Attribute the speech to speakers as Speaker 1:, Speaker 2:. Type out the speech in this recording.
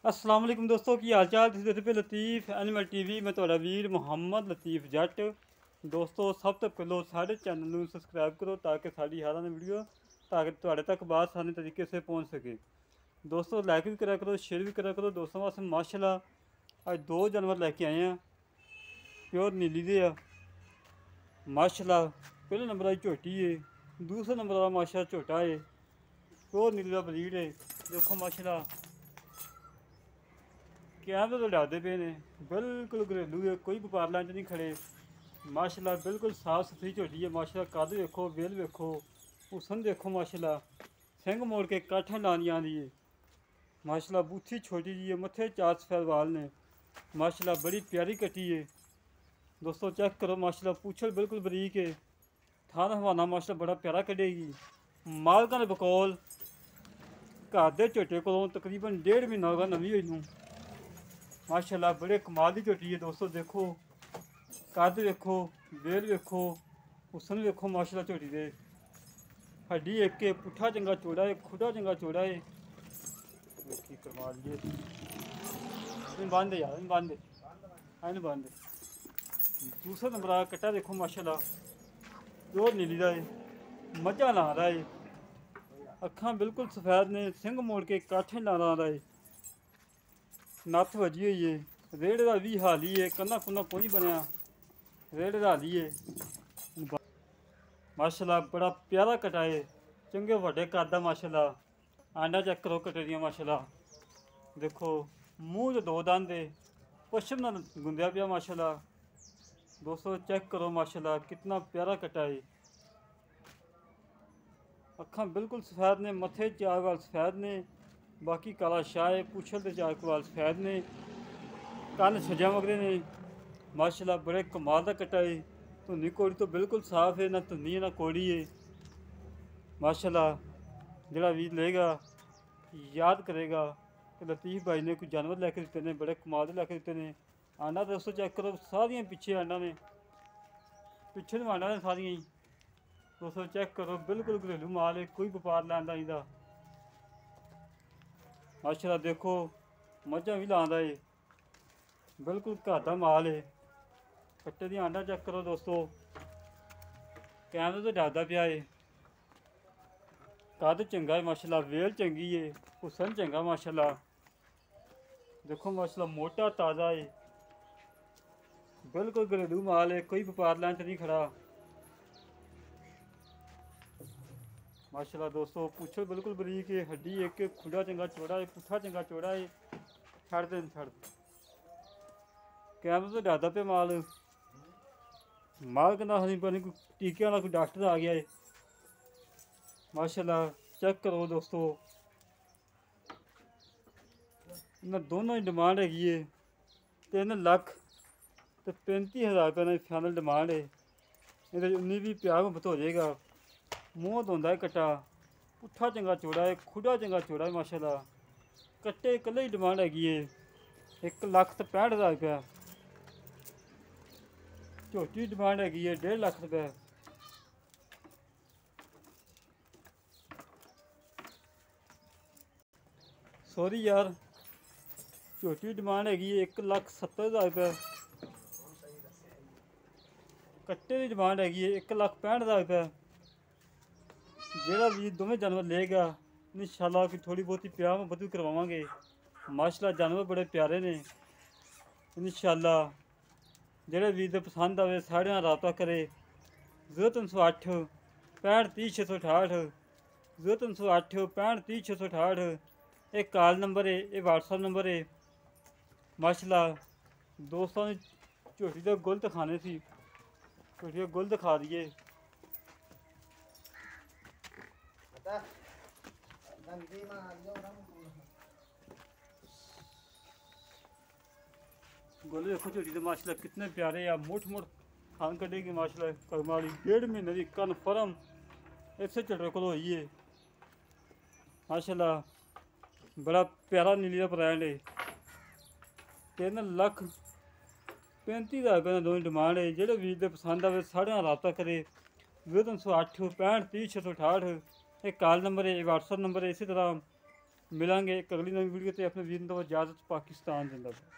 Speaker 1: अस्सलाम वालेकुम दोस्तों की हाल चाल। तुसीं देखदे पे लतीफ़ एनिमल टीवी। मैं तुहाडा वीर मुहम्मद लतीफ़ जट। दोस्तों सब तो पहलो साढ़े चैनल नूं सबसक्राइब करो ताकि साड़ी हर आने वीडियो ताकि तुहाडे तक बात आसानी तरीके से पहुंच सके। दोस्तों लाइक भी करा करो, शेयर भी करा करो। दोस्तों वास्ते माशाल्लाह आज दो जानवर लैके आए हैं, प्योर नीली दे आ माशाल्लाह। पहले नंबर आई झोटी है, दूसरे नंबर वाला माशाल्लाह झोटा है, प्योर नीली का ब्रीड है। देखो माशाल्लाह कैमरे तो डालते पे ने, बिल्कुल घरेलू है, कोई व्यापार लाइन च नहीं खड़े। माशाल्लाह बिल्कुल साफ सुथरी झोटी है माशाल्लाह। कद वेखो, बेल वेखो, उसन देखो माशाल्लाह। सिंग मोड़ के काठा लानी आंदी है माशाल्लाह। बूथी छोटी जी है, मत्थे 4 सफेद वाल ने माशाल्लाह। बड़ी प्यारी कटी है दोस्तों, चेक करो माशाल्लाह। पूछल बिल्कुल बरीक है, थाना हवाना माशाल्लाह बड़ा प्यारा कटेगी। मालका ने बकौल घर दे झोटे को तकरीबन 1.5 महीना होगा नवी हुई नूं माशाल्लाह। बड़े कमाल की झोटी है दोस्तों। देखो कद वेखो, बेल वेखो, उसन वेखो माशाल्लाह। झोटी दे हड्डी एक के पुट्ठा चंगा चौड़ा है, खुदा चंगा चौड़ा है। देखी कमाल ये बंद है यार, बंद है इन बंद। दूसरा नंबर आ कट्टा देखो माशाल्लाह, प्योर नीली का है, मझा ला रहा है। अखा बिल्कुल सफेद ने, सिंग मोड़ के काठे ला रहा है। नत्थ वजी हुई है, रेड़े का भी हाल ही है, कन्ना कुन्ना कोई बनया, रेड़े का हाल ही है माशाल्लाह। बड़ा प्यारा कटा है, चंगे वड्डे कद दा माशाल्लाह। आंडा चेक करो कटे दियां माशाल्लाह। देखो मूँह तो 2 दंद है, पश्चिम नाल गुंदिया पिया माशाल्लाह। दोस्तों चेक करो माशाल्लाह कितना प्यारा कटा है। अखा बिल्कुल सफेद ने, मत्थे 4 वाल सफेद ने, बाकी काला शाह है। पूछल ते 4 वाल सफेद ने, कन्न सजा मगरे ने माशाल्लाह। बड़े कमाल का कटा है। धुनी कोड़ी तो बिल्कुल साफ है, ना धुनी है ना कोड़ी है माशाल्लाह। जड़ा भी लेगा याद करेगा कि लतीफ़ भाई ने कुछ जानवर लैके दिते ने, बड़े कमाल के लैके दिते ने। आंडा दोस्तों चेक करो, सारियां पिछे आंडा ने, पिछे तो आंडा ने सारियां ही दोस्तों चेक करो। बिल्कुल घरेलू माल है, कोई व्यापार लैंदा इंदा माशाल्लाह। देखो मझां भी लांदा है, बिल्कुल घर का माल है। कट्टे दी आंडा चेक करो दोस्तों, कैमरे तो डरदा पिया है। कद चंगा है माशाल्लाह, वेल चंगी है, हुसन चंगा माशाल्लाह। देखो माशाल्लाह मोटा ताज़ा है, बिल्कुल घरेलू माल है, कोई व्यापार लाइन च नहीं खड़ा माशाल्लाह। दोस्तों पूछो बिल्कुल बरीक है, हड्डी एक खुदा चंगा चौड़ा है, पुट्ठा चंगा चौड़ा है। छड़ दे छड़, कैमरे तो डरदा पे माल। माल कहना हरी पता कोई टीके वाला कोई डॉक्टर आ गया है माशाल्लाह। चेक करो दोस्तों, इन्हें दोनों की डिमांड हैगी है 3 लाख तो 35,000 रुपये फाइनल डिमांड है। ये 19-20 प्यार मुहब्बत हो जाएगा। मूँह धोंदा है कट्टा, पुट्ठा चंगा चौड़ा है, खुदा चंगा चौड़ा है माशाल्लाह। कट्टे कल्ले ही डिमांड हैगी है 1,65,000 रुपया। झोटी डिमांड हैगी है 1.5 लाख रुपये। सॉरी यार, झोटी डिमांड हैगी है 1,70,000 रुपये। कट्टे की डिमांड हैगी है 1,65,000 रुपये। जेड़ा भी दोवें जानवर लेगा इंशाल्लाह कि थोड़ी बहुती प्यार मुहब्बत भी करवावांगे माशाल्लाह। जानवर बड़े प्यारे ने इंशाल्लाह। जेड़े वीर दे पसंद आवे साढ़े नाल राबता करे 0308 65 30 668, 0308 65 30 668। ये कॉल नंबर है, ये व्हाट्सअप नंबर है माशाल्लाह। दोस्तों झोटी दे गुल दिखाने सी, झोटी दे गुल दिखा दिए। गोले देखो झोटी तो माशाल्लाह कितने प्यारे या मुठ मुठ खान कटेगी माशाल्लाह। करमाली 1.5 महीने की कन्फर्म इसे झोटे को हुई है माशाल्लाह। बड़ा प्यारा नीली का ब्रांड है। 3,35,000 रुपये दोनों डिमांड है। जेह्ड़े वीर दे पसंद आवे साढ़े नाल राबता करे 0308 65 30 668। ये कॉल नंबर है, व्हाट्सअप नंबर है। इसी तरह ਮਿਲਾਂਗੇ ਇੱਕ ਅਗਲੀ ਨਵੀਂ ਵੀਡੀਓ ਤੇ। ਆਪਣੇ ਵੀਰ ਨੂੰ ਦਿਓ ਇਜਾਜ਼ਤ। ਪਾਕਿਸਤਾਨ ਜ਼ਿੰਦਾਬਾਦ।